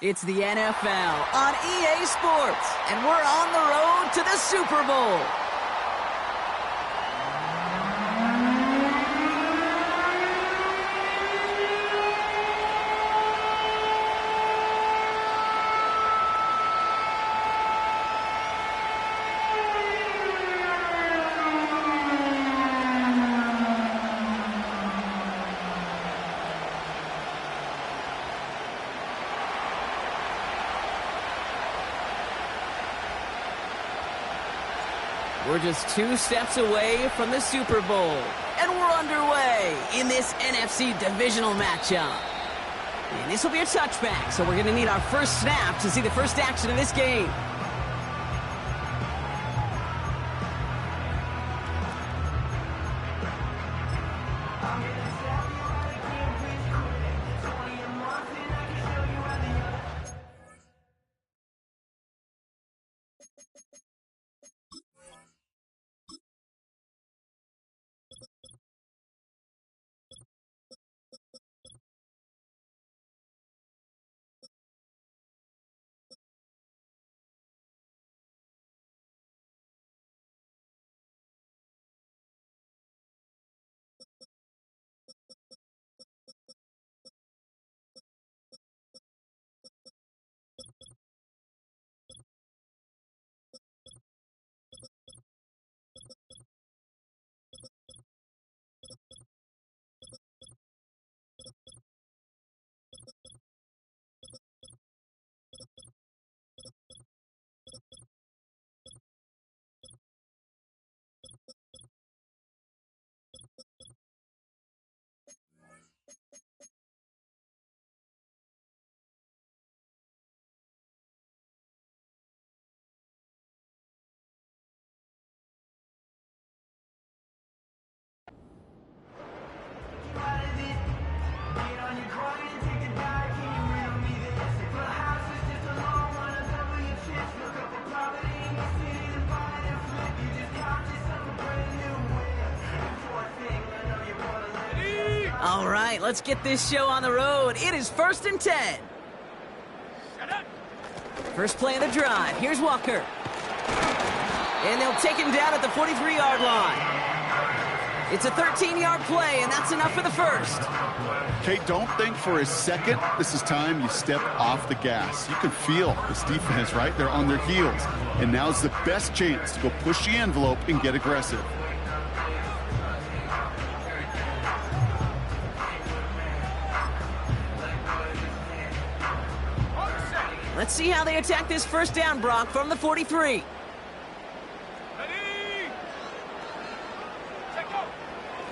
It's the NFL on EA Sports, and we're on the road to the Super Bowl. We're just 2 steps away from the Super Bowl, and we're underway in this NFC divisional matchup. And this will be a touchback, so we're going to need our first snap to see the first action of this game. All right, let's get this show on the road. It is 1st and 10. First play of the drive. Here's Walker. And they'll take him down at the 43-yard line. It's a 13-yard play, and that's enough for the first. Okay, don't think for a second this is time you step off the gas. You can feel this defense right there on their heels. And now's the best chance to go push the envelope and get aggressive. Let's see how they attack this first down, Brock, from the 43.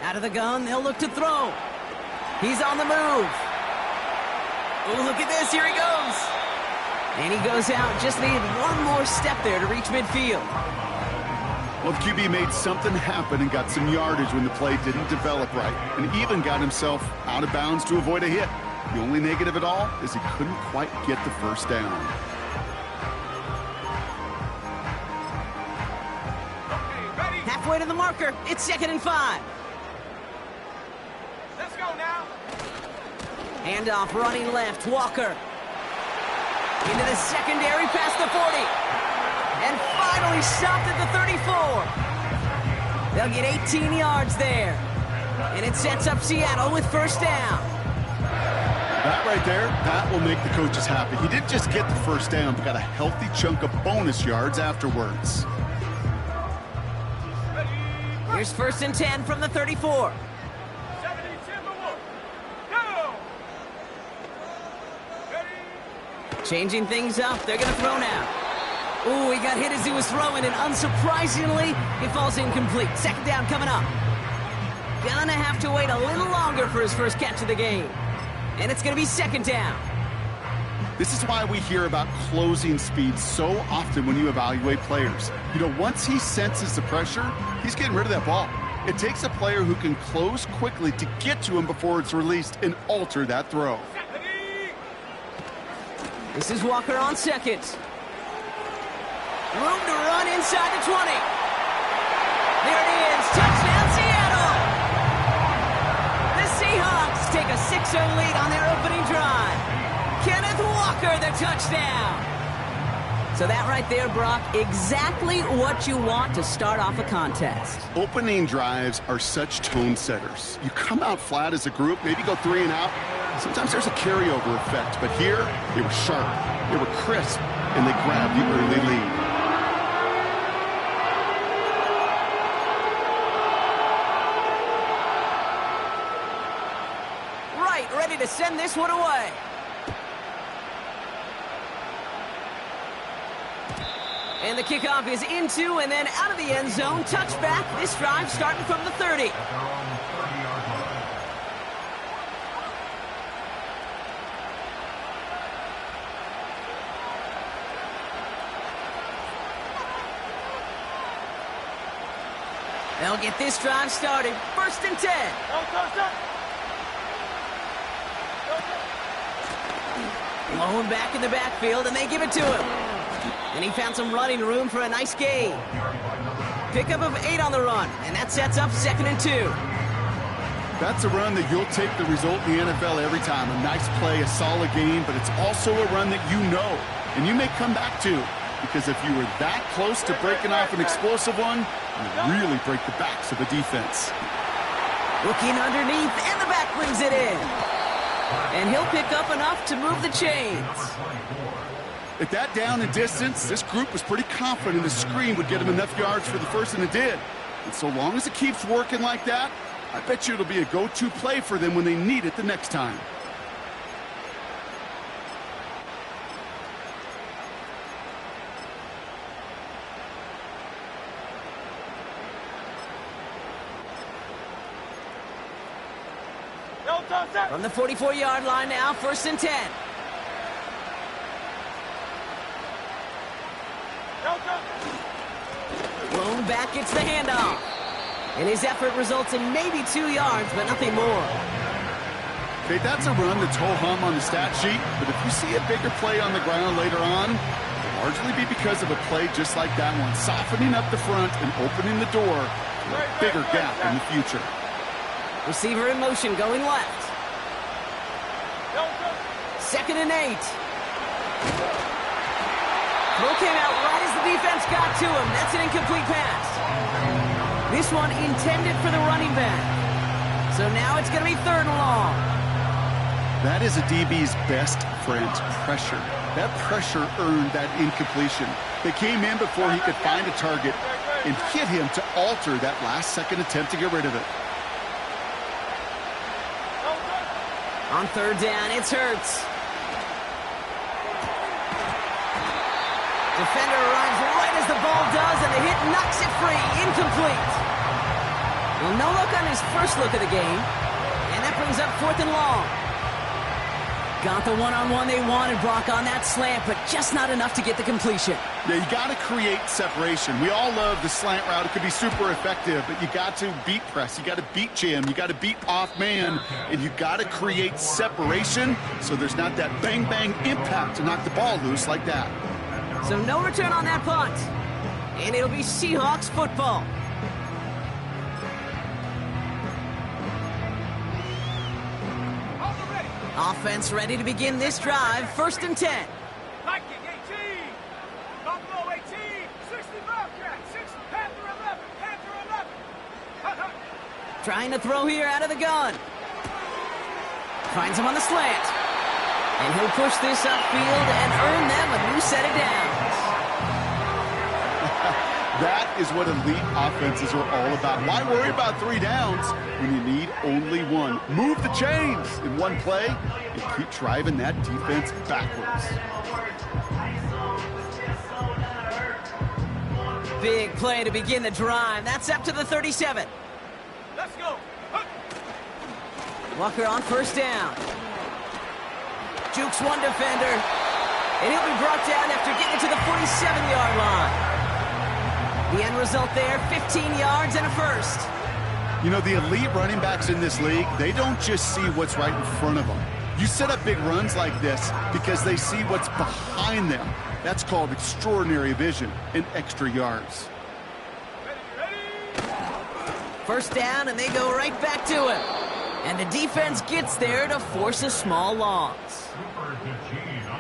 Out of the gun, they'll look to throw. He's on the move. Oh, look at this. Here he goes. And he goes out. Just needed one more step there to reach midfield. Well, the QB made something happen and got some yardage when the play didn't develop right, and even got himself out of bounds to avoid a hit. The only negative at all is he couldn't quite get the first down. Halfway to the marker. It's 2nd and 5. Let's go now. Handoff running left. Walker. Into the secondary past the 40. And finally stopped at the 34. They'll get 18 yards there. And it sets up Seattle with first down. That right there, that will make the coaches happy. He didn't just get the first down, but got a healthy chunk of bonus yards afterwards. Here's 1st and 10 from the 34. Changing things up. They're going to throw now. Ooh, he got hit as he was throwing, and unsurprisingly, it falls incomplete. 2nd down coming up. Gonna have to wait a little longer for his first catch of the game. And it's going to be 2nd down. This is why we hear about closing speed so often when you evaluate players. You know, once he senses the pressure, he's getting rid of that ball. It takes a player who can close quickly to get to him before it's released and alter that throw. This is Walker on 2nd. Room to run inside the 20. There it is. Touchdown, Seattle! The Seahawks take a 6-0 lead on their opening drive. Kenneth Walker Walker, the touchdown. So that right there, Brock, exactly what you want to start off a contest. Opening drives are such tone setters. You come out flat as a group, maybe go 3 and out. Sometimes there's a carryover effect, but here they were sharp, they were crisp, and they grabbed the early lead. Right, ready to send this one away. And the kickoff is into and then out of the end zone. Touchback. This drive starting from the 30. They'll get this drive started. 1st and 10. Lone back in the backfield, and they give it to him. And he found some running room for a nice gain. Pickup of 8 on the run, and that sets up 2nd and 2. That's a run that you'll take the result in the NFL every time. A nice play, a solid game, but it's also a run that you know, and you may come back to. Because if you were that close to breaking off an explosive one, you really break the backs of the defense. Looking underneath, and the back brings it in. And he'll pick up enough to move the chains. At that down and distance, this group was pretty confident the screen would get him enough yards for the first, and it did. And so long as it keeps working like that, I bet you it'll be a go-to play for them when they need it the next time. From the 44-yard line now, 1st and 10. Lone back gets the handoff. And his effort results in maybe 2 yards, but nothing more. Okay, that's a run that's ho-hum on the stat sheet, but if you see a bigger play on the ground later on, it'll largely be because of a play just like that one, softening up the front and opening the door to a bigger gap in the future. Receiver in motion going left. 2nd and 8. Throw came out right as the defense got to him. That's an incomplete pass. This one intended for the running back. So now it's going to be 3rd and long. That is a DB's best friend, pressure. That pressure earned that incompletion. They came in before he could find a target and hit him to alter that last-second attempt to get rid of it. On 3rd down, it's Hurts. Defender arrives right as the ball does, and the hit knocks it free. Incomplete. Well, no look on his first look of the game, and that brings up 4th and long. Got the one-on-one they wanted, Brock, on that slant, but just not enough to get the completion. Yeah, you got to create separation. We all love the slant route. It could be super effective, but you got to beat press. You got to beat jam. You got to beat off man, and you got to create separation so there's not that bang-bang impact to knock the ball loose like that. So no return on that punt, and it'll be Seahawks football. Offense ready to begin this drive. 1st and 10. Viking 18, Buffalo 18, 60 Bobcat, 6 Panther 11, Panther 11. Trying to throw here out of the gun. Finds him on the slant. And he'll push this upfield and earn them a new set of downs. That is what elite offenses are all about. Why worry about 3 downs when you need only 1? Move the chains in one play and keep driving that defense backwards. Big play to begin the drive. That's up to the 37. Let's go. Walker on 1st down. Jukes one defender. And he'll be brought down after getting to the 47-yard line. The end result there, 15 yards and a first. You know, the elite running backs in this league, they don't just see what's right in front of them. You set up big runs like this because they see what's behind them. That's called extraordinary vision and extra yards. First down, and they go right back to him. And the defense gets there to force a small loss.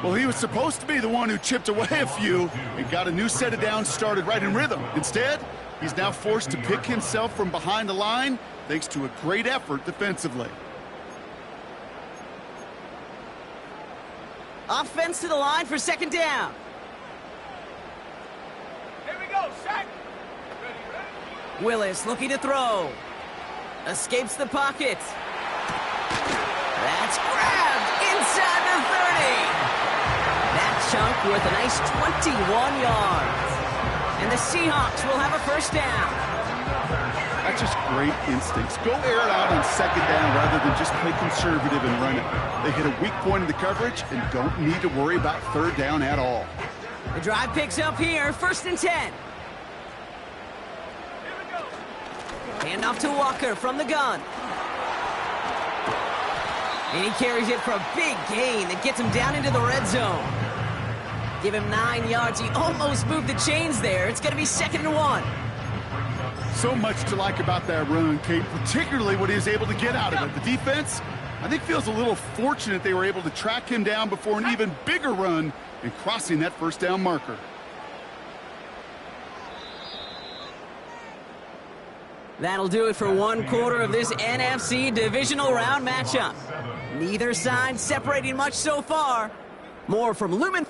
Well, he was supposed to be the one who chipped away a few and got a new set of downs started right in rhythm. Instead, he's now forced to pick himself from behind the line thanks to a great effort defensively. Offense to the line for second down. Here we go, sack. Ready. Willis looking to throw. Escapes the pocket. That's grabbed inside the 30. That chunk worth a nice 21 yards. And the Seahawks will have a first down. That's just great instincts. Go air it out on second down rather than just play conservative and run it. They hit a weak point in the coverage and don't need to worry about third down at all. The drive picks up here, 1st and 10. Here we go. Hand off to Walker from the gun. And he carries it for a big gain that gets him down into the red zone. Give him 9 yards. He almost moved the chains there. It's going to be 2nd and 1. So much to like about that run, Kate, particularly what he was able to get out of it. The defense, I think, feels a little fortunate they were able to track him down before an even bigger run and crossing that first down marker. That'll do it for one quarter of this NFC divisional round matchup. Neither side separating much so far. More from Lumen.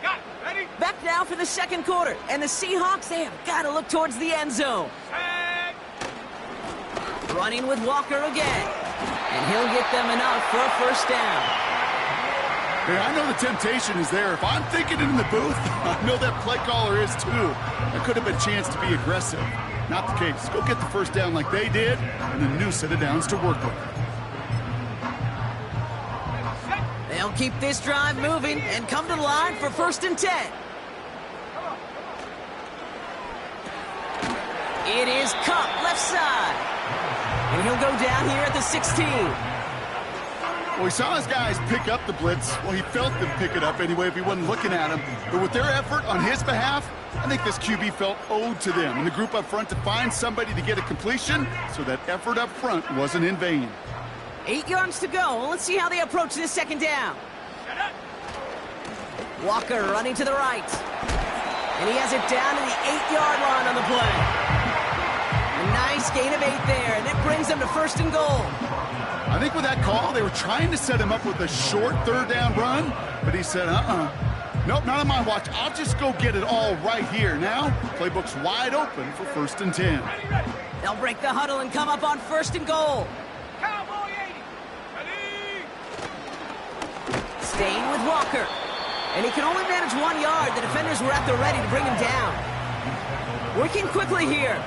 Got it. Ready. Back now for the second quarter. And the Seahawks, they have got to look towards the end zone. Sack. Running with Walker again. And he'll get them enough for a first down. Hey, I know the temptation is there. If I'm thinking it in the booth, I know that play caller is too. There could have been a chance to be aggressive. Not the case. Go get the first down like they did, and a new set of downs to work with. They'll keep this drive moving and come to the line for 1st and 10. It is Cup left side. And he'll go down here at the 16. Well, he saw his guys pick up the blitz. Well, he felt them pick it up anyway if he wasn't looking at him. But with their effort on his behalf, I think this QB felt owed to them and the group up front to find somebody to get a completion, so that effort up front wasn't in vain. 8 yards to go. Let's see how they approach this second down. Shut up. Walker running to the right. And he has it down to the 8-yard line on the play. A nice gain of 8 there, and it brings them to 1st and goal. I think with that call, they were trying to set him up with a short third down run, but he said, nope, not on my watch. I'll just go get it all right here. Now, playbook's wide open for 1st and 10. Ready, ready. They'll break the huddle and come up on 1st and goal. Cowboy 80. Ready. Staying with Walker. And he can only manage 1 yard. The defenders were at the ready to bring him down. Working quickly here.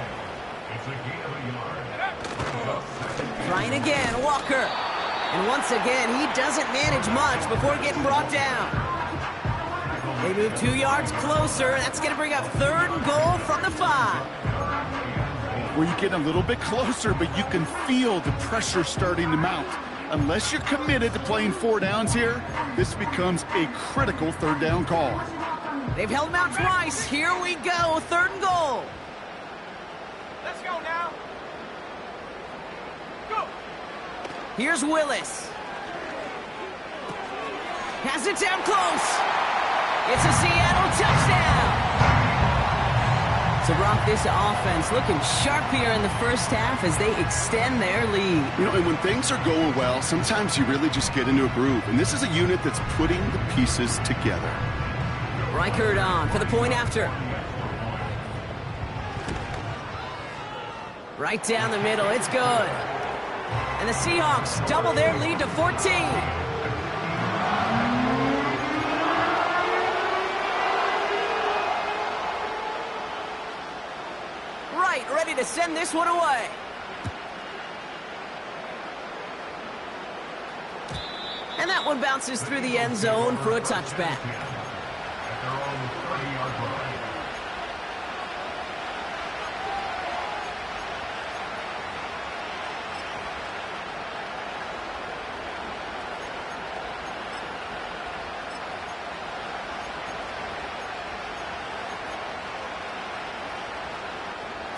Trying again, Walker. And once again, he doesn't manage much before getting brought down. They move 2 yards closer. That's going to bring up 3rd and goal from the 5. Where you get a little bit closer, but you can feel the pressure starting to mount. Unless you're committed to playing 4 downs here, this becomes a critical third down call. They've held him out twice. Here we go, 3rd and goal. Let's go now. Go. Here's Willis. Has it down close. It's a Seattle touchdown. So, Brock, this offense looking sharp here in the first half as they extend their lead. You know, and when things are going well, sometimes you really just get into a groove. And this is a unit that's putting the pieces together. Reichert on for the point after. Right down the middle. It's good. And the Seahawks double their lead to 14. Ready to send this one away. And that one bounces through the end zone for a touchback.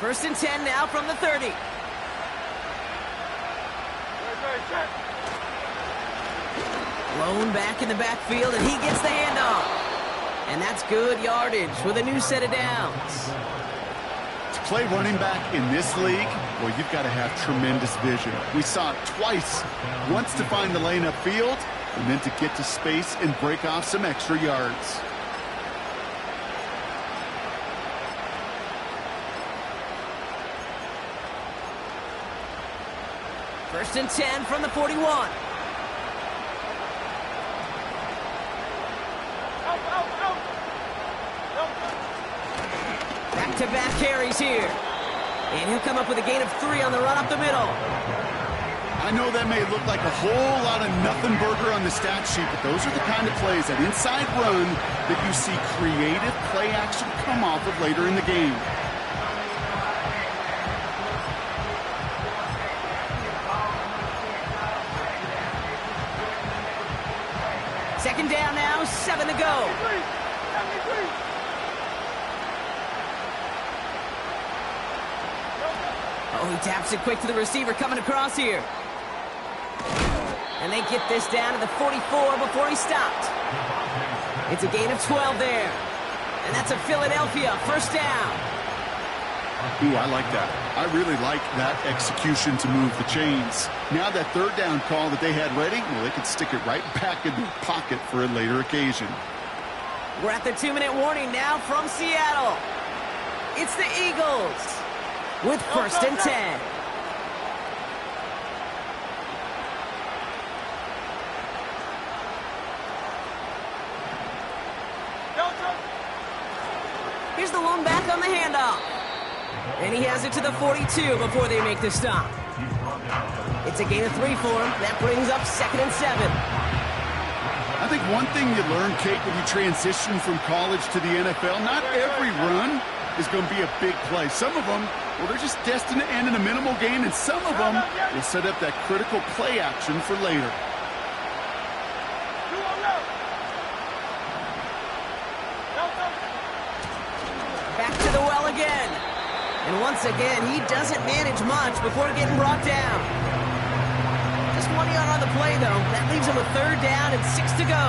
First and 10 now from the 30. Blown back in the backfield, and he gets the handoff. And that's good yardage with a new set of downs. To play running back in this league, well, you've got to have tremendous vision. We saw it twice. Once to find the lane upfield, and then to get to space and break off some extra yards. First and 10 from the 41. Back-to-back carries here. And he'll come up with a gain of 3 on the run up the middle. I know that may look like a whole lot of nothing burger on the stat sheet, but those are the kind of plays, that inside run, that you see creative play action come off of later in the game. Second down now, 7 to go. Oh, he taps it quick to the receiver coming across here. And they get this down to the 44 before he stopped. It's a gain of 12 there. And that's a Philadelphia first down. Ooh, I like that. I really like that execution to move the chains. Now that third down call that they had ready, well, they could stick it right back in their pocket for a later occasion. We're at the 2-minute warning now from Seattle. It's the Eagles with first and 10. Here's the lone back on the handoff. And he has it to the 42 before they make the stop. It's a gain of 3 for him. That brings up second and 7. I think one thing you learn, Kate, when you transition from college to the NFL, not every run is going to be a big play. Some of them, well, they're just destined to end in a minimal gain, and some of them will set up that critical play action for later. Back to the well again. And once again, he doesn't manage much before getting brought down. Just 1 yard on the play, though. That leaves him with third down and 6 to go.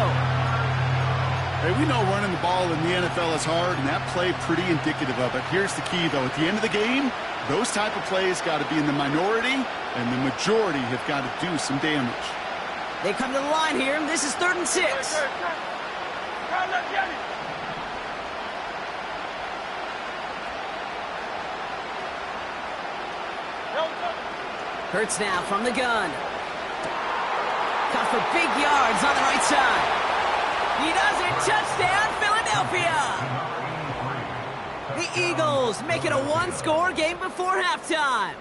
Hey, we know running the ball in the NFL is hard, and that play pretty indicative of it. Here's the key, though. At the end of the game, those type of plays got to be in the minority, and the majority have got to do some damage. They come to the line here, and this is 3rd and 6. Hurts now from the gun. Caught for big yards on the right side. He does it. Touchdown, Philadelphia! The Eagles make it a 1-score game before halftime.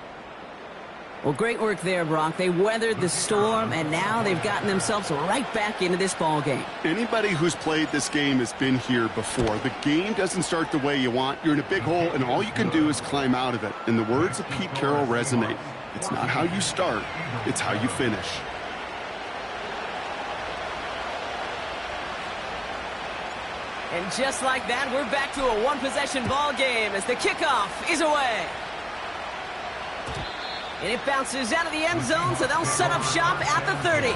Well, great work there, Brock. They weathered the storm, and now they've gotten themselves right back into this ball game. Anybody who's played this game has been here before. The game doesn't start the way you want. You're in a big hole, and all you can do is climb out of it. And the words of Pete Carroll resonate. It's not how you start, it's how you finish. And just like that, we're back to a one-possession ball game as the kickoff is away. And it bounces out of the end zone, so they'll set up shop at the 30.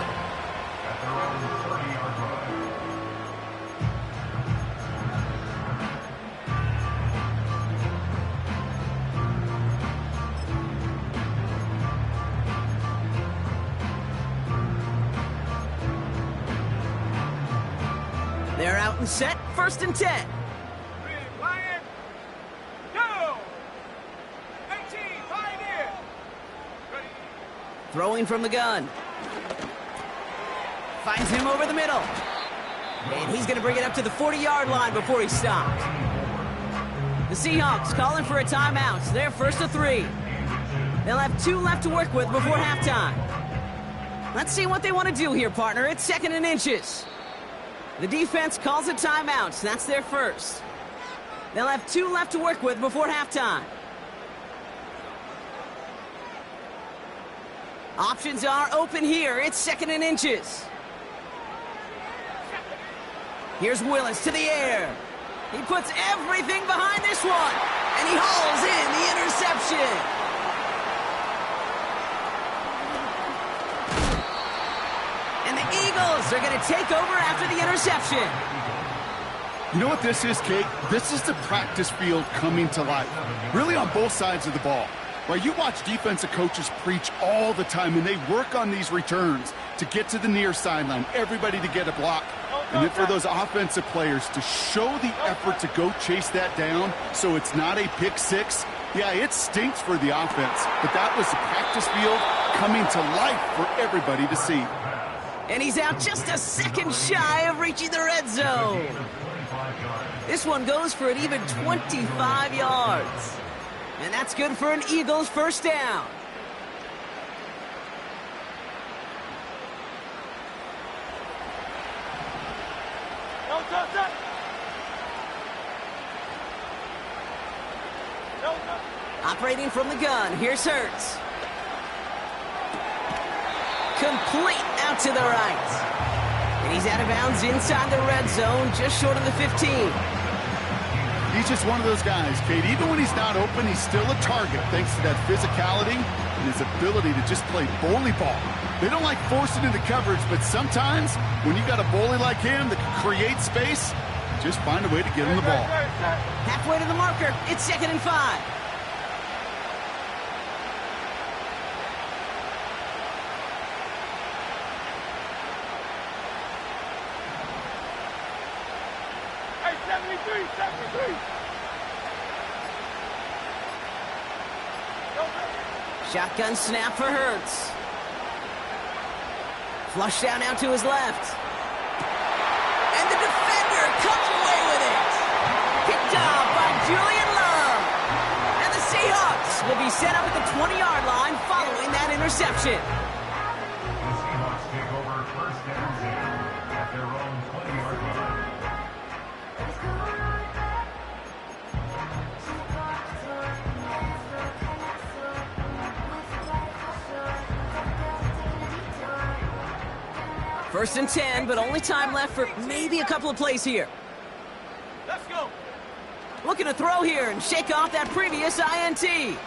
They're out and set, 1st and 10. Throwing from the gun. Finds him over the middle. And he's going to bring it up to the 40-yard line before he stopped. The Seahawks calling for a timeout. They're 1st and 3. They'll have 2 left to work with before halftime. Let's see what they want to do here, partner. It's 2nd and inches. The defense calls a timeout. That's their first. They'll have 2 left to work with before halftime. Options are open here. It's 2nd and inches. Here's Willis to the air. He puts everything behind this one. And he hauls in the interception. And the Eagles are going to take over after the interception. You know what this is, Kate? This is the practice field coming to life, really on both sides of the ball. Right, you watch defensive coaches preach all the time, and they work on these returns to get to the near sideline, everybody to get a block. And then for those offensive players to show the effort to go chase that down so it's not a pick six, yeah, it stinks for the offense. But that was the practice field coming to life for everybody to see. And he's out just a second shy of reaching the red zone. This one goes for an even 25 yards. And that's good for an Eagles first down. Operating from the gun, here's Hurts. Complete out to the right. And he's out of bounds inside the red zone, just short of the 15. He's just one of those guys, Kate. Even when he's not open, he's still a target thanks to that physicality and his ability to just play bully ball. They don't like forcing into coverage, but sometimes when you got a bully like him that can create space, just find a way to get him the ball. Halfway to the marker, it's 2nd and 5. Shotgun snap for Hurts. Flush down out to his left. And the defender comes away with it. Picked off by Julian Love. And the Seahawks will be set up at the 20-yard line following that interception. The Seahawks take over first down at their own 20-yard line. First and 10, but only time left for maybe a couple of plays here. Let's go. Looking to throw here and shake off that previous INT.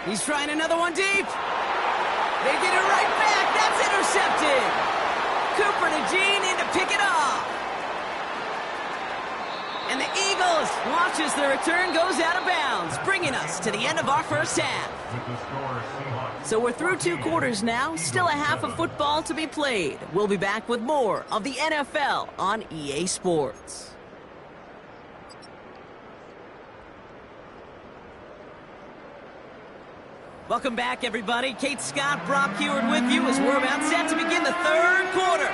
He's trying another one deep. They get it right back. That's intercepted. Cooper to Gene in to pick it off. And the Eagles watch as the return goes out of bounds, bringing us to the end of our first half. So we're through 2 quarters now, still a half of football to be played. We'll be back with more of the NFL on EA Sports. Welcome back, everybody. Kate Scott, Brock Heward with you as we're about set to begin the 3rd quarter.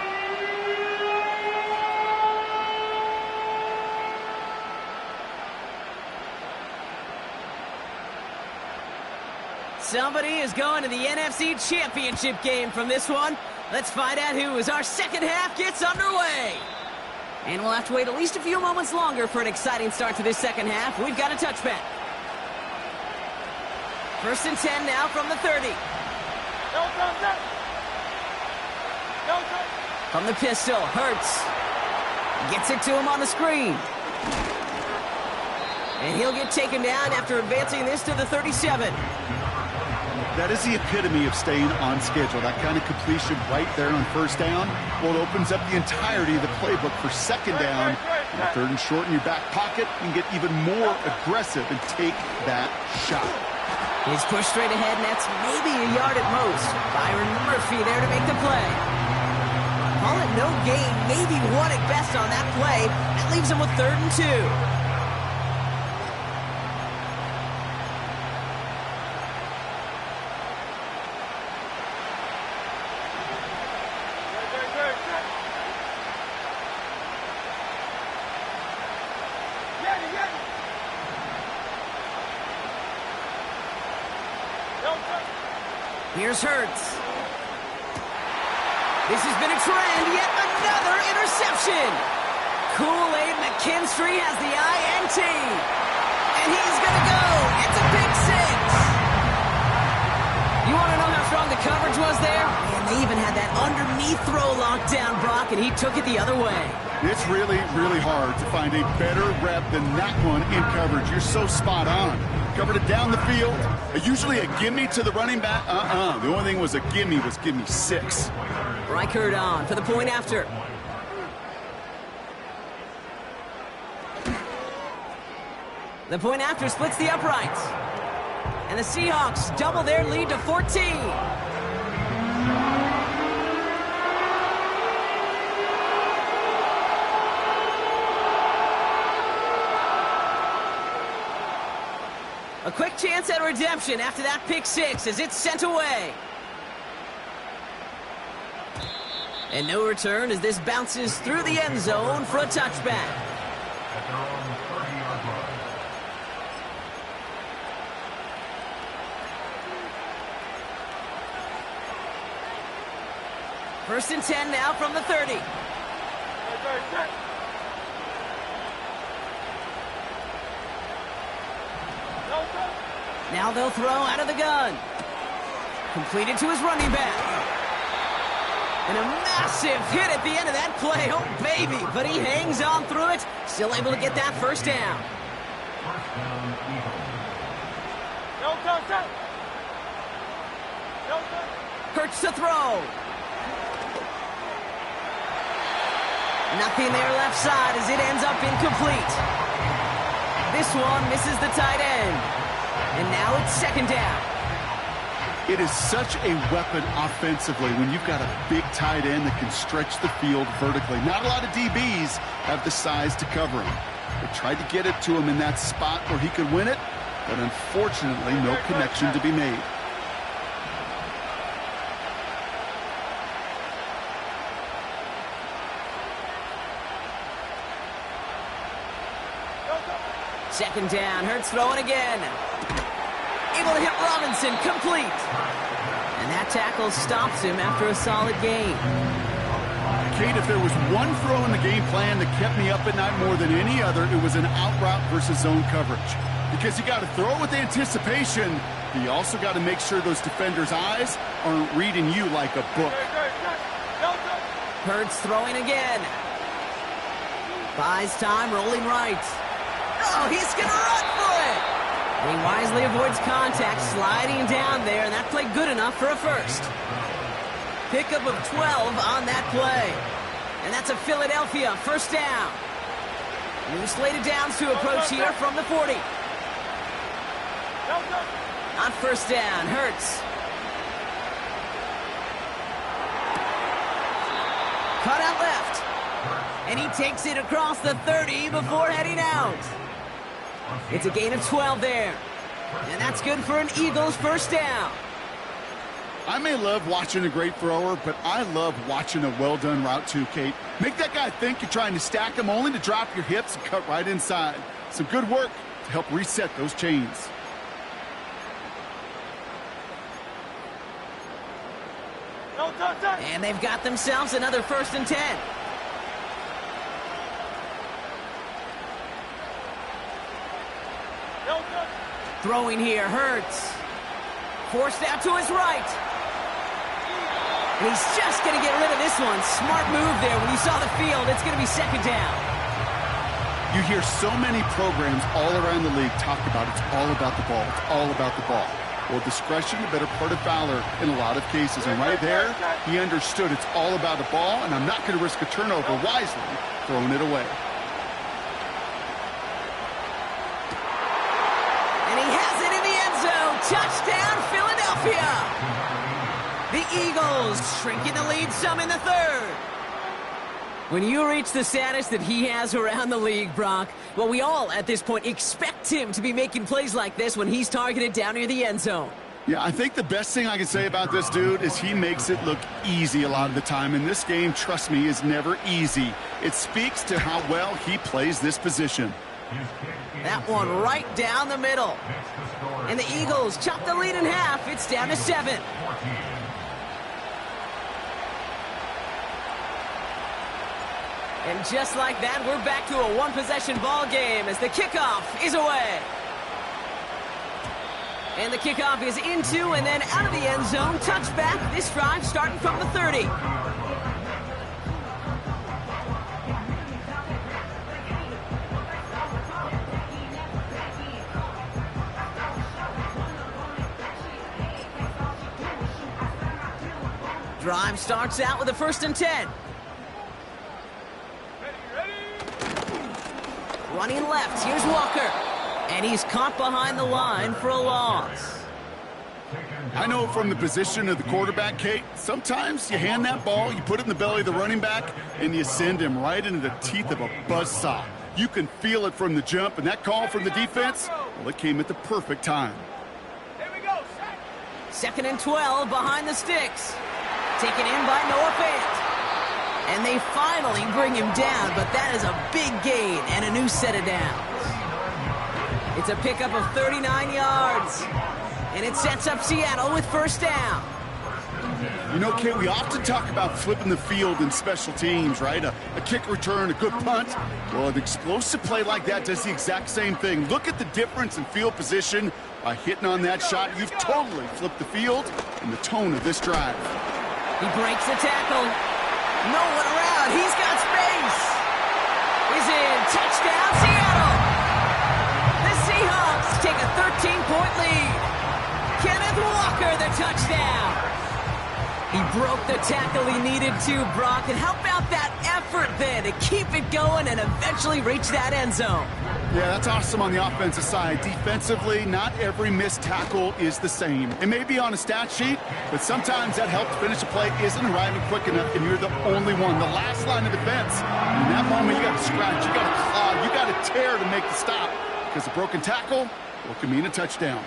Somebody is going to the NFC Championship game from this one. Let's find out who as our second half gets underway. And we'll have to wait at least a few moments longer for an exciting start to this second half. We've got a touchback. First and 10 now from the 30. From the pistol, Hurts gets it to him on the screen. And he'll get taken down after advancing this to the 37. That is the epitome of staying on schedule. That kind of completion right there on first down. Well, it opens up the entirety of the playbook for second down. And 3rd and short in your back pocket, you can get even more aggressive and take that shot. He's pushed straight ahead, and that's maybe a yard at most. Byron Murphy there to make the play. Call it no gain, maybe 1 at best on that play. That leaves him with 3rd and 2. Here's Hurts. This has been a trend, yet another interception. Kool-Aid McKinstry has the INT. And he's going to go. It's a pick 6. You want to know how strong the coverage was there? And they even had that underneath throw locked down, Brock, and he took it the other way. It's really, really hard to find a better rep than that one in coverage. You're so spot on. covered it down the field. Usually a gimme to the running back. The only thing was a gimme 6. Reichert on for the point after. The point after splits the uprights. And the Seahawks double their lead to 14. A quick chance at redemption after that pick 6 as it's sent away. And no return as this bounces through the end zone for a touchback. At their own 30-yard line. First and 10 now from the 30. Now they'll throw out of the gun. Completed to his running back. And a massive hit at the end of that play. Oh, baby. But he hangs on through it. Still able to get that first down. First down, Eagles. Hurts to throw. Nothing there left side as it ends up incomplete. This one misses the tight end. And now it's second down. It is such a weapon offensively when you've got a big tight end that can stretch the field vertically. Not a lot of DBs have the size to cover him. They tried to get it to him in that spot where he could win it, but unfortunately no connection to be made. Second down, Hurts throwing again. Able to hit Robinson, complete. And that tackle stops him after a solid gain. Kate, if there was one throw in the game plan that kept me up at night more than any other, it was an out route versus zone coverage. Because you got to throw it with anticipation, but you also got to make sure those defenders' eyes aren't reading you like a book. Hurts throwing again. Buys time, rolling right. Oh, he's going to run for it. And he wisely avoids contact, sliding down there, and that played good enough for a first. Pickup of 12 on that play. And that's a Philadelphia first down. New slated downs to approach here from the 40. On first down, Hurts. Cut out left. And he takes it across the 30 before heading out. It's a gain of 12 there. And that's good for an Eagles first down. I may love watching a great thrower, but I love watching a well-done route too, Kate. Make that guy think you're trying to stack him only to drop your hips and cut right inside. Some good work to help reset those chains. And they've got themselves another first and 10. Throwing here, Hurts. Forced out to his right. And he's just going to get rid of this one. Smart move there. When you saw the field, it's going to be second down. You hear so many programs all around the league talk about it's all about the ball. It's all about the ball. Well, discretion, the better part of valor in a lot of cases. And right there, he understood it's all about the ball, and I'm not going to risk a turnover wisely, throwing it away. Touchdown, Philadelphia! The Eagles shrinking the lead some in the third. When you reach the status that he has around the league, Brock, well, we all at this point expect him to be making plays like this when he's targeted down near the end zone. Yeah, I think the best thing I can say about this dude is he makes it look easy a lot of the time. And this game, trust me, is never easy. It speaks to how well he plays this position. That one right down the middle. And the Eagles chop the lead in half. It's down to 7. And just like that, we're back to a one-possession ball game as the kickoff is away. And the kickoff is into and then out of the end zone. Touchback. This drive starting from the 30. Drive starts out with a 1st and 10. Running left, here's Walker. And he's caught behind the line for a loss. I know from the position of the quarterback, Kate, sometimes you hand that ball, you put it in the belly of the running back, and you send him right into the teeth of a buzzsaw. You can feel it from the jump, and that call from the defense, well, it came at the perfect time. Here we go, 2nd and 12 behind the sticks. Taken in by Nola. And they finally bring him down, but that is a big gain and a new set of downs. It's a pickup of 39 yards. And it sets up Seattle with 1st down. You know, Kate, we often talk about flipping the field in special teams, right? A kick return, a good punt. Well, an explosive play like that does the exact same thing. Look at the difference in field position. By hitting on that shot, you've totally flipped the field and the tone of this drive. He breaks the tackle. No one around. He's got space. He's in. Touchdown, Seattle. The Seahawks take a 13-point lead. Kenneth Walker, the touchdown. He broke the tackle he needed to, Brock. And how about that effort then to keep it going and eventually reach that end zone? Yeah, that's awesome on the offensive side. Defensively, not every missed tackle is the same. It may be on a stat sheet, but sometimes that help to finish a play isn't arriving quick enough, and you're the only one. The last line of defense. In that moment, you got to scratch, you got to claw, you got to tear to make the stop. Because a broken tackle, well, can mean a touchdown.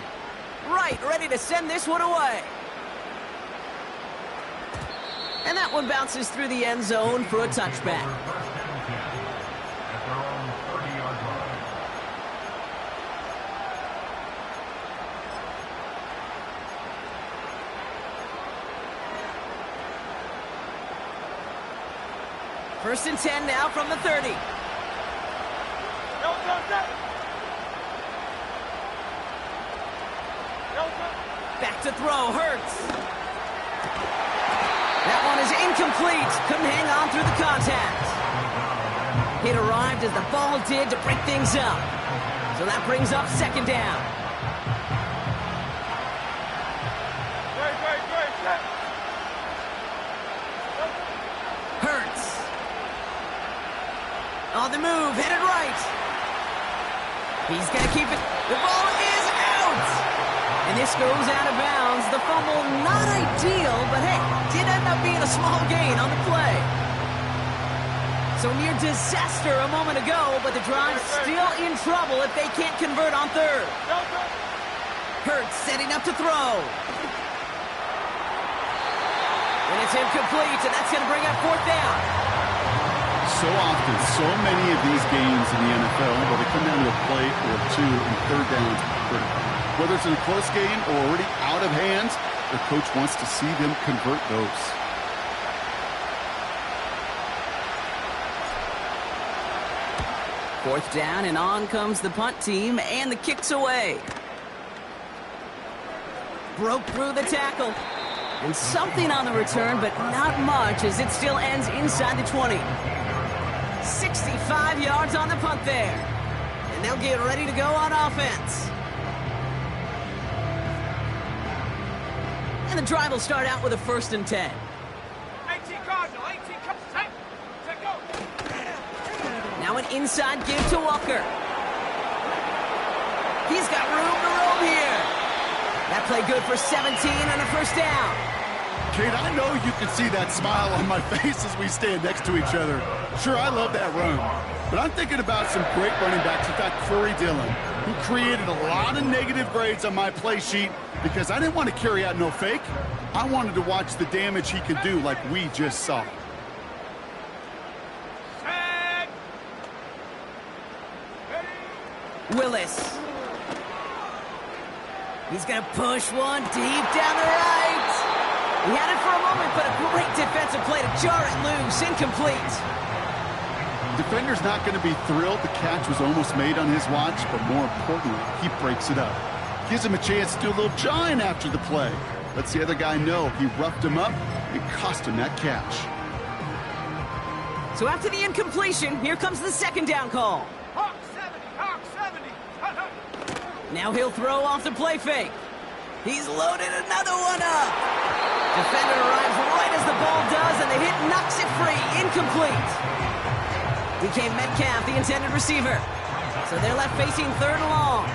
Right, ready to send this one away. And that one bounces through the end zone for a touchback. First and 10 now from the 30. Back to throw, Hurts. That one is incomplete. Couldn't hang on through the contact. It arrived as the ball did to break things up. So that brings up 2nd down. Hurts. On the move, headed right. He's going to keep it. The ball is out. And this goes out of bounds. The fumble, not ideal, but hey, did end up being a small gain on the play. So near disaster a moment ago, but the drive's still in trouble if they can't convert on 3rd. Hurts setting up to throw. And it's incomplete, and that's going to bring up 4th down. So often, so many of these games in the NFL, where they come down to a play or two and 3rd downs are critical. Whether it's in a close game or already out of hands, the coach wants to see them convert those. Fourth down, and on comes the punt team, and the kick's away. Broke through the tackle. And something on the return, but not much, as it still ends inside the 20. 65 yards on the punt there. And they'll get ready to go on offense. And the drive will start out with a 1st and 10. 18 Cardinal, 18 Cardinal. Take go. Now an inside give to Walker. He's got room to roam here. That play good for 17 and a 1st down. Kate, I know you can see that smile on my face as we stand next to each other. Sure, I love that run. But I'm thinking about some great running backs. In fact, Corey Dillon, who created a lot of negative grades on my play sheet because I didn't want to carry out no fake. I wanted to watch the damage he could do like we just saw. Willis. He's going to push one deep down the right. He had it for a moment, but a great defensive play to jar it loose. Incomplete. Defender's not going to be thrilled. The catch was almost made on his watch, but more importantly, he breaks it up. Gives him a chance to do a little jawing after the play. Lets the other guy know he roughed him up and cost him that catch. So after the incompletion, here comes the 2nd down call. Hawk 70, Hawk 70. Now he'll throw off the play fake. He's loaded another one up. Defender arrives right as the ball does, and the hit knocks it free. Incomplete. DK Metcalf, the intended receiver. So they're left facing third and long.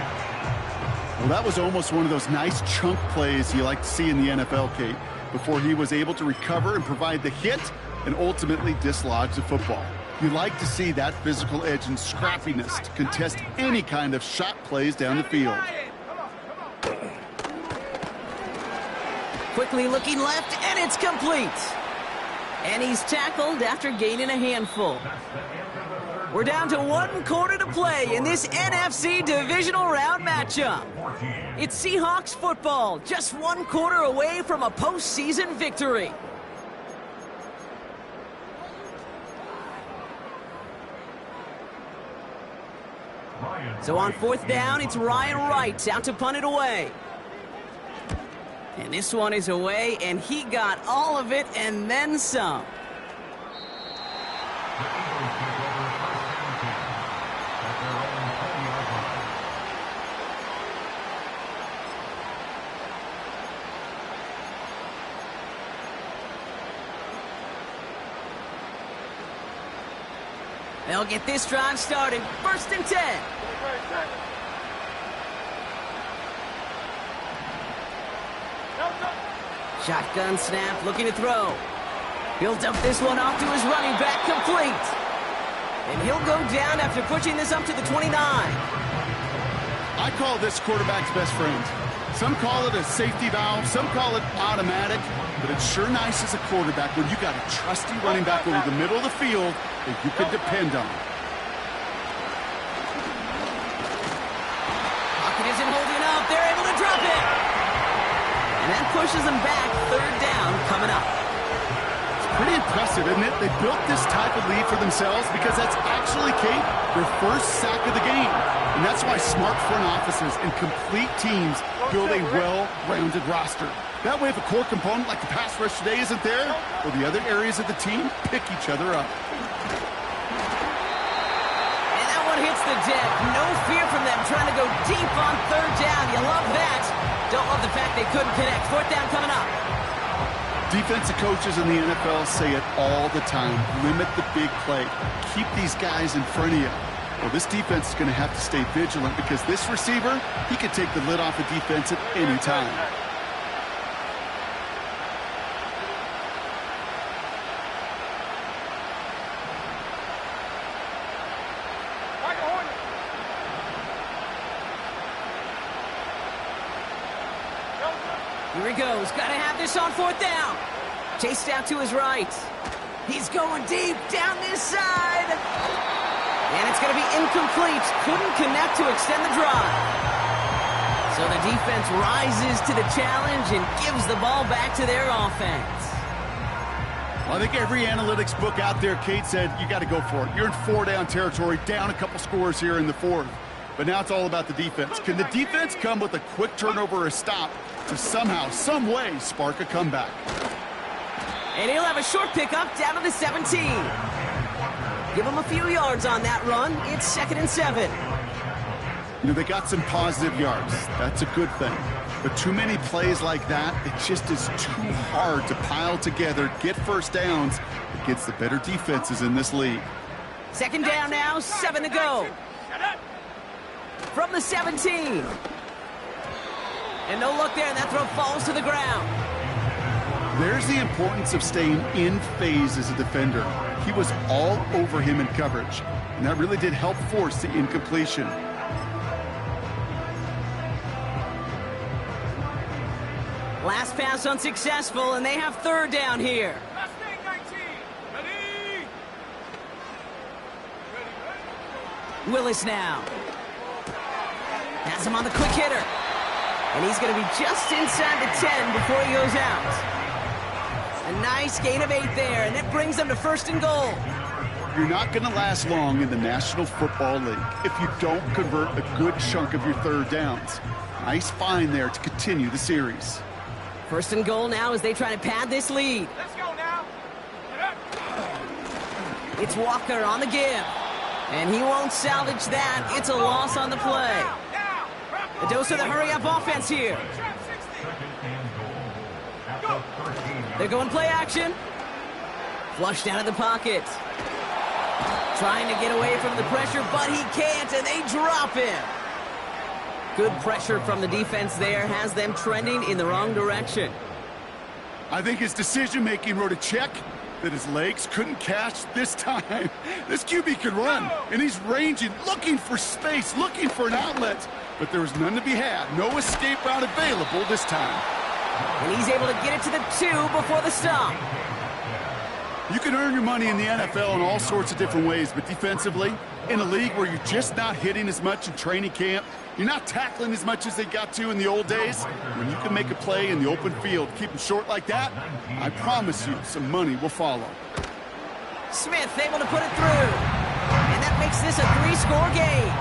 Well, that was almost one of those nice chunk plays you like to see in the NFL, Kate, before he was able to recover and provide the hit and ultimately dislodge the football. You like to see that physical edge and scrappiness to contest any kind of shot plays down the field. Quickly looking left, and it's complete. And he's tackled after gaining a handful. We're down to 1 quarter to play in this NFC divisional round matchup. It's Seahawks football, just 1 quarter away from a postseason victory. So on 4th down, it's Ryan Wright out to punt it away. And this one is away, and he got all of it and then some. They'll get this drive started. 1st and 10. Shotgun snap, looking to throw. Built up this one off to his running back, complete. And he'll go down after pushing this up to the 29. I call this quarterback's best friend. Some call it a safety valve, some call it automatic, but it's sure nice as a quarterback when you got a trusty running back over the middle of the field that you can depend on. Pocket isn't holding up. They're able to drop it. And that pushes them back. 3rd down coming up. It's pretty impressive, isn't it? They built this type of lead for themselves because that's actually, Kate, their first sack of the game. And that's why smart front offices and complete teams build a well-rounded roster. That way, if a core component like the pass rush today isn't there, well, the other areas of the team pick each other up. And that one hits the deck. No fear from them trying to go deep on 3rd down. You love that. Don't love the fact they couldn't connect. 4th down coming up. Defensive coaches in the NFL say it all the time. Limit the big play. Keep these guys in front of you. Well, this defense is going to have to stay vigilant because this receiver, he could take the lid off a defense at any time. Here he goes. Got to have this on 4th down. Chased out to his right. He's going deep down this side. And it's going to be incomplete. Couldn't connect to extend the drive. So the defense rises to the challenge and gives the ball back to their offense. Well, I think every analytics book out there, Kate, said you got to go for it. You're in 4-down territory, down a couple scores here in the 4th. But now it's all about the defense. Can the defense come with a quick turnover or a stop to somehow, some way, spark a comeback? And he'll have a short pickup down to the 17. Give him a few yards on that run. It's 2nd and 7. You know, they got some positive yards. That's a good thing. But too many plays like that, it just is too hard to pile together, get first downs against the better defenses in this league. 2nd down now, 7 to go. From the 17. And no look there, and that throw falls to the ground. There's the importance of staying in phase as a defender. He was all over him in coverage, and that really did help force the incompletion. Last pass unsuccessful, and they have 3rd down here. Mustang 19. Ready? Willis now. Has him on the quick hitter. And he's going to be just inside the 10 before he goes out. A nice gain of 8 there, and that brings them to 1st and goal. You're not going to last long in the National Football League if you don't convert a good chunk of your 3rd downs. Nice find there to continue the series. 1st and goal now as they try to pad this lead. Let's go now. It's Walker on the give. And he won't salvage that. It's a loss on the play. A dose of the hurry-up offense here. They're going play action. Flushed out of the pocket. Trying to get away from the pressure, but he can't, and they drop him. Good pressure from the defense there has them trending in the wrong direction. I think his decision-making wrote a check that his legs couldn't catch this time. This QB can run, and he's ranging, looking for space, looking for an outlet. But there was none to be had. No escape route available this time. And he's able to get it to the 2 before the stop. You can earn your money in the NFL in all sorts of different ways, but defensively, in a league where you're just not hitting as much in training camp, you're not tackling as much as they got to in the old days, when you can make a play in the open field, keep them short like that, I promise you some money will follow. Smith able to put it through. And that makes this a 3-score game.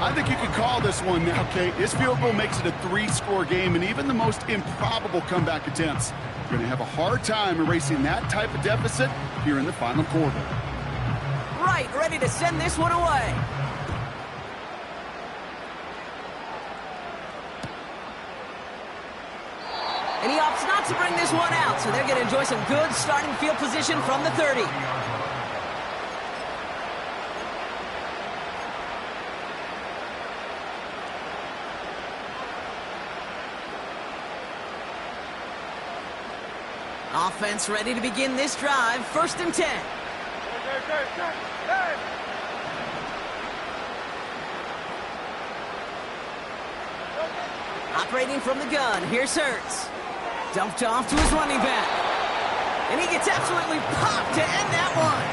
I think you can call this one now, Kate. This field goal makes it a 3-score game, and even the most improbable comeback attempts are going to have a hard time erasing that type of deficit here in the final quarter. Right, ready to send this one away. And he opts not to bring this one out, so they're going to enjoy some good starting field position from the 30. Offense ready to begin this drive. 1st and 10. Operating from the gun. Here's Hurts. Dumped off to his running back. And he gets absolutely popped to end that one.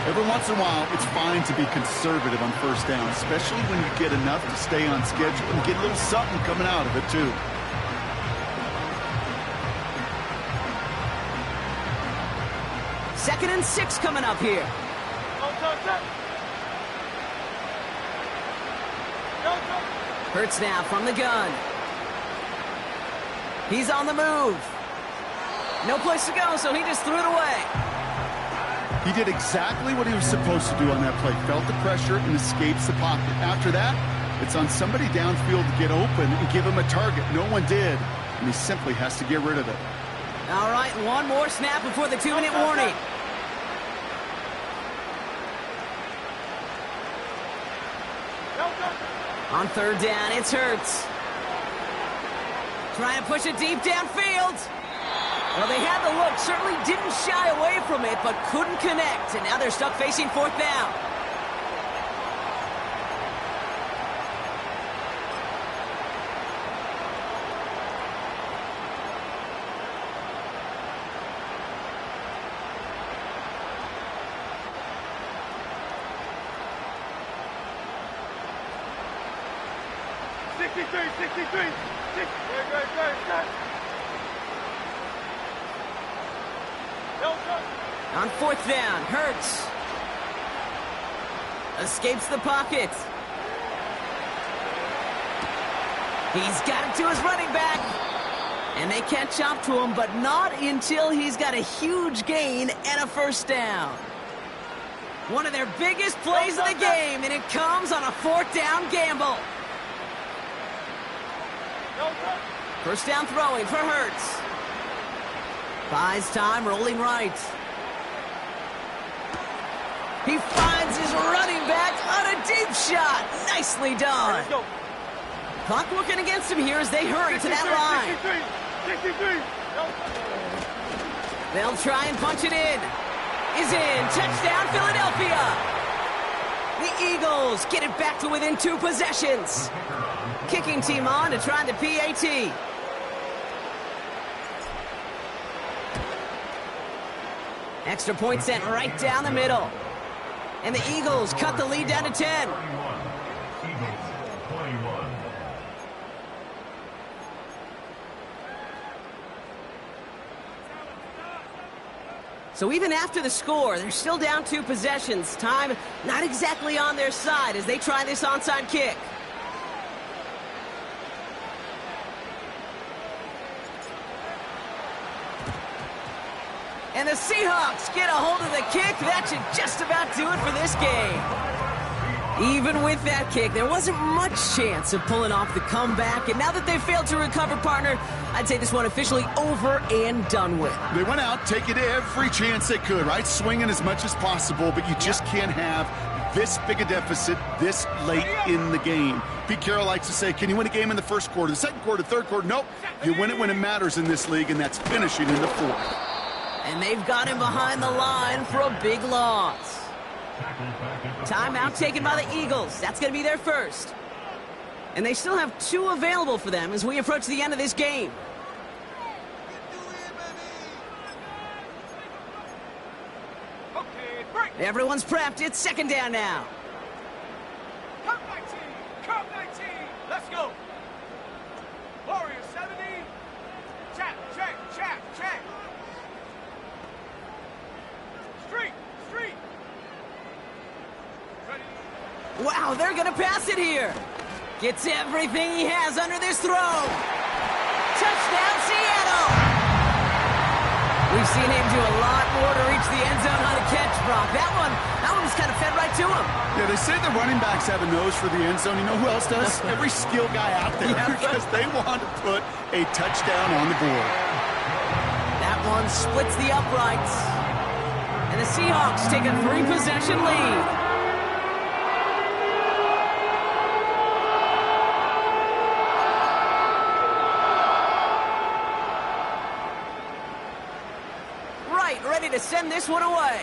Every once in a while, it's fine to be conservative on 1st down, especially when you get enough to stay on schedule and get a little something coming out of it, too. Second and 6 coming up here. Hurts now from the gun. He's on the move. No place to go, so he just threw it away. He did exactly what he was supposed to do on that play. Felt the pressure and escapes the pocket. After that, it's on somebody downfield to get open and give him a target. No one did, and he simply has to get rid of it. All right, one more snap before the 2-minute warning. On 3rd down, it's Hurts. Trying to push it deep downfield. Well, they had the look, certainly didn't shy away from it, but couldn't connect, and now they're stuck facing 4th down. On 4th down, Hurts escapes the pocket. He's got it to his running back. And they catch up to him, but not until he's got a huge gain and a 1st down. One of their biggest plays of the game, and it comes on a 4th down gamble. 1st down throwing for Hurts. Buys time, rolling right. He finds his running back on a deep shot. Nicely done. Clock working against him here as they hurry to that line. They'll try and punch it in. Is in. Touchdown, Philadelphia. The Eagles get it back to within 2 possessions. Kicking team on to try the PAT. Extra point sent right down the middle. And the Eagles cut the lead down to 10. So even after the score, they're still down 2 possessions. Time not exactly on their side as they try this onside kick. And the Seahawks get a hold of the kick. That should just about do it for this game. Even with that kick, there wasn't much chance of pulling off the comeback. And now that they've failed to recover, partner, I'd say this one officially over and done with. They went out taking every chance they could, right? Swinging as much as possible, but you just can't have this big a deficit this late in the game. Pete Carroll likes to say, can you win a game in the first quarter, the second quarter, third quarter? Nope. You win it when it matters in this league, and that's finishing in the fourth. And they've got him behind the line for a big loss. Timeout taken by the Eagles. That's going to be their first. And they still have 2 available for them as we approach the end of this game. Okay, break. Everyone's prepped. It's second down now. Come 19. Come 19. Let's go. Warrior 70. Check, check, check, check. Street, street. Ready. Wow, they're going to pass it here. Gets everything he has under this throw. Touchdown, Seattle. We've seen him do a lot more to reach the end zone on a catch, Brock. That one was kind of fed right to him. Yeah, they say the running backs have a nose for the end zone. You know who else does? Every skill guy out there, because they want to put a touchdown on the board. That one splits the uprights. And the Seahawks take a 3-possession lead. Right, ready to send this one away.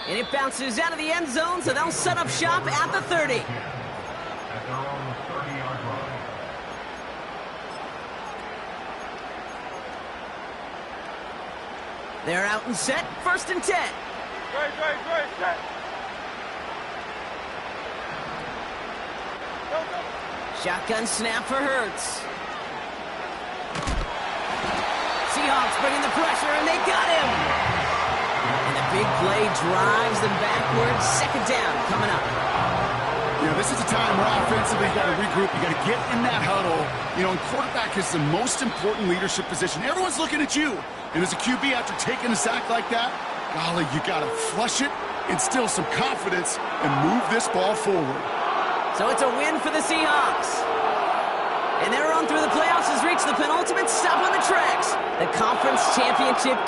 And it bounces out of the end zone, so they'll set up shop at the 30. At their own 30-yard line. They're out and set, 1st and 10. Great, set. Go, go. Shotgun snap for Hurts. Seahawks bringing the pressure, and they got him. And the big play drives them backwards. Second down coming up. You know, this is a time where offensively you got to regroup. You got to get in that huddle. You know, and quarterback is the most important leadership position. Everyone's looking at you. And as a QB, after taking a sack like that, golly, you got to flush it, instill some confidence, and move this ball forward. So it's a win for the Seahawks. And their run through the playoffs has reached the penultimate stop on the tracks. The conference championship